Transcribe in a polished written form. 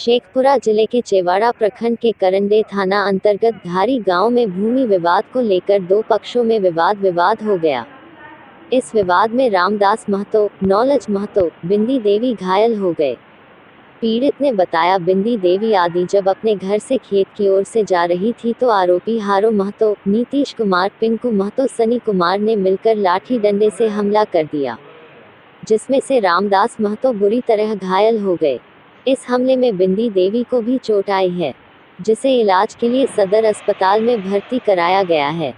शेखपुरा जिले के चेवाड़ा प्रखंड के करंडे थाना अंतर्गत धारी गांव में भूमि विवाद को लेकर दो पक्षों में विवाद हो गया। इस विवाद में रामदास महतो, नौलज महतो, बिंदी देवी घायल हो गए। पीड़ित ने बताया, बिंदी देवी आदि जब अपने घर से खेत की ओर से जा रही थी तो आरोपी हारो महतो, नीतीश कुमार, पिंकू महतो, सनी कुमार ने मिलकर लाठी डंडे से हमला कर दिया, जिसमें से रामदास महतो बुरी तरह घायल हो गए। इस हमले में बिंदी देवी को भी चोट आई है, जिसे इलाज के लिए सदर अस्पताल में भर्ती कराया गया है।